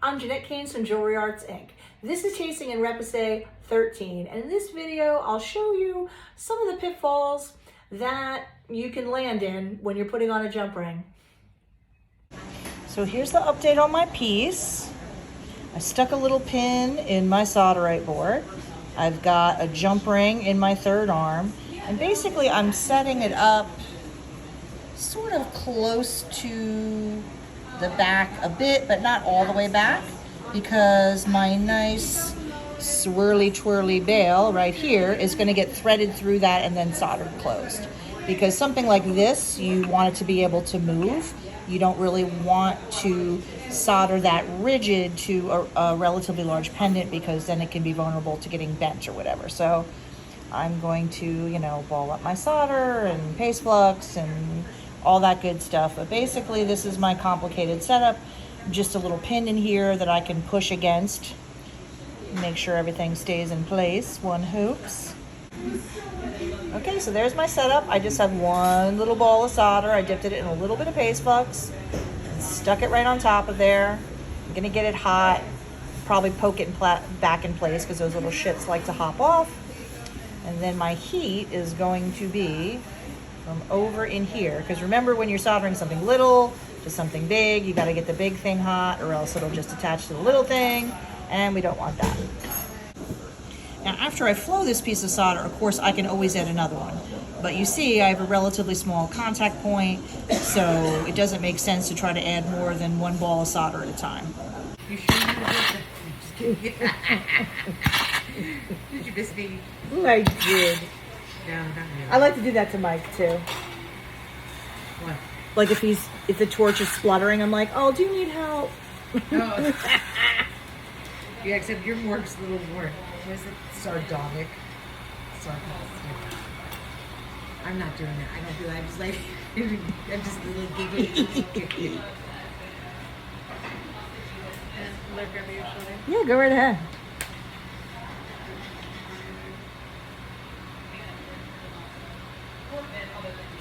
I'm Jeanette Keynes from Jewelry Arts Inc. This is Chasing and Repousse 13, and in this video I'll show you some of the pitfalls that you can land in when you're putting on a jump ring. So here's the update on my piece. I stuck a little pin in my solderite board. I've got a jump ring in my third arm, and basically I'm setting it up sort of close to the back a bit, but not all the way back, because my nice swirly twirly bail right here is going to get threaded through that and then soldered closed. Because something like this, you want it to be able to move. You don't really want to solder that rigid to a relatively large pendant, because then it can be vulnerable to getting bent or whatever. So I'm going to, you know, ball up my solder and paste flux and all that good stuff. But basically this is my complicated setup. Just a little pin in here that I can push against, make sure everything stays in place. One hoops. Okay, so there's my setup. I just have one little ball of solder. I dipped it in a little bit of paste flux and stuck it right on top of there. I'm gonna get it hot, probably poke it back in place, because those little shits like to hop off. And then my heat is going to be from over in here, because remember, when you're soldering something little to something big, you got to get the big thing hot, or else it'll just attach to the little thing, and we don't want that. Now after I flow this piece of solder, of course I can always add another one, but you see I have a relatively small contact point, so it doesn't make sense to try to add more than one ball of solder at a time. You sure you did that? Did you miss me? I did. No, not really. I like to do that to Mike too. What? Like if the torch is spluttering, I'm like, oh, do you need help? Oh. Yeah, except your work's a little more, what is it, sardonic? Sarcastic. I'm not doing that. I don't do that. I'm just like, I'm just a little giggly. Let grab your shoulder. Yeah, go right ahead.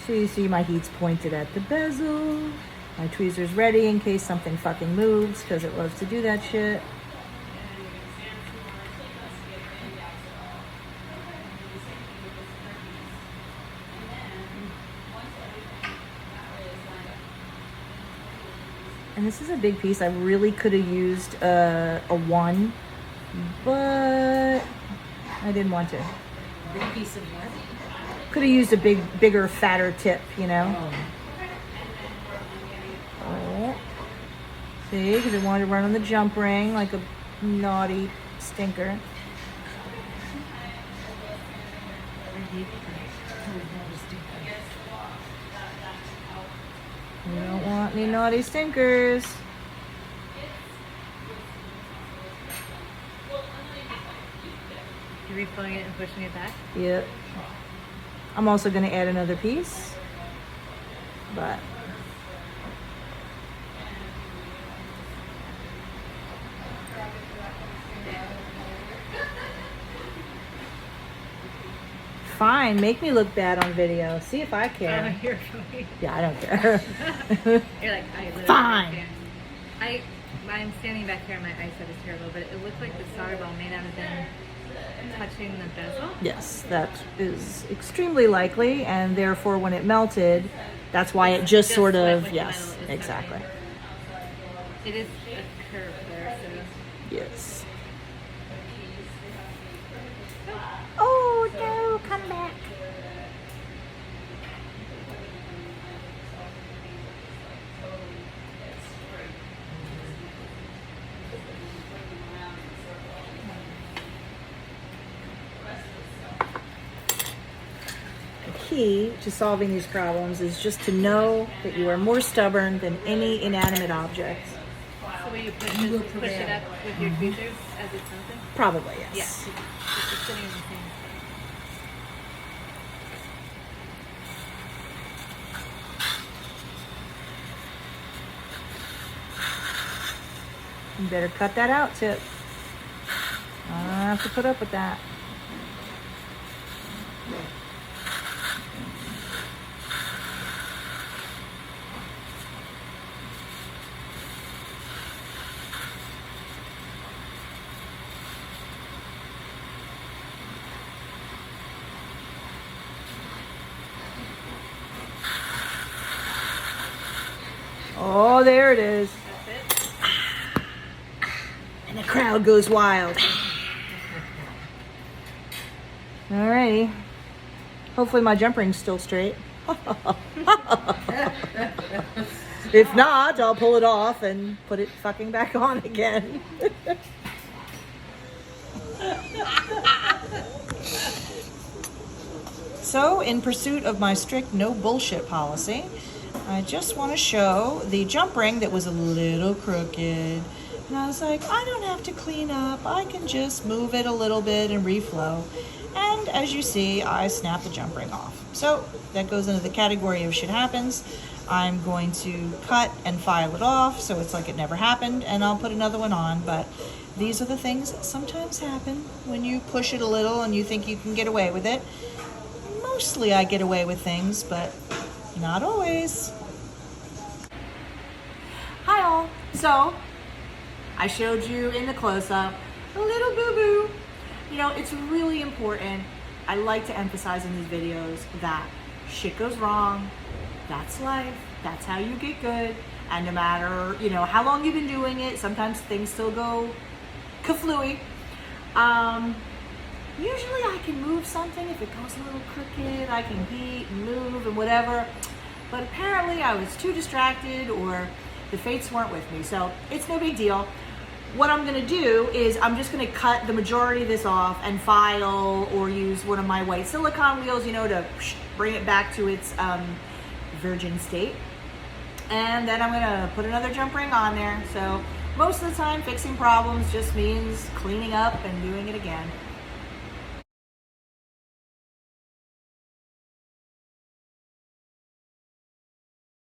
So you see my heat's pointed at the bezel. My tweezer's ready in case something fucking moves, because it loves to do that shit. And this is a big piece. I really could have used a 1, but I didn't want to. Big piece of what? Could have used a bigger, fatter tip, you know? Oh. See, because I wanted to run on the jump ring like a naughty stinker. We don't want any naughty stinkers. You're refilling it and pushing it back? Yep. I'm also going to add another piece, but fine, make me look bad on video. See if I care. Oh, you're funny. Yeah, I don't care. You're like, I literally Fine. can't. I'm standing back here and my eyesight is terrible, but it looked like the solder ball may not have been touching the bezel. Yes, that is extremely likely, and therefore when it melted, that's why it just sort went of, with the yes, metal, it's exactly. It is a curve there, so. Yes. Oh no, come back. The key to solving these problems is just to know that you are more stubborn than any inanimate object. So will you push it up with your tweezers as it's melting? Probably, yes. Yes. It's sitting in the same. You better cut that out, Tip. I don't have to put up with that. Oh, there it is. That's it. And the crowd goes wild. Alrighty. Hopefully my jump ring's still straight. If not, I'll pull it off and put it fucking back on again. So, in pursuit of my strict no bullshit policy, I just want to show the jump ring that was a little crooked. And I was like, I don't have to clean up. I can just move it a little bit and reflow. And as you see, I snapped the jump ring off. So that goes into the category of shit happens. I'm going to cut and file it off so it's like it never happened, and I'll put another one on. But these are the things that sometimes happen when you push it a little and you think you can get away with it. Mostly I get away with things, but not always. Hi all. So I showed you in the close-up a little boo-boo. You know, it's really important. I like to emphasize in these videos that shit goes wrong. That's life. That's how you get good. And no matter, you know, how long you've been doing it, sometimes things still go kaflooey. Usually I can move something if it goes a little crooked. I can heat and move and whatever. But apparently I was too distracted, or the fates weren't with me. So it's no big deal. What I'm gonna do is I'm just gonna cut the majority of this off and file, or use one of my white silicone wheels, you know, to bring it back to its virgin state. And then I'm gonna put another jump ring on there. So most of the time fixing problems just means cleaning up and doing it again.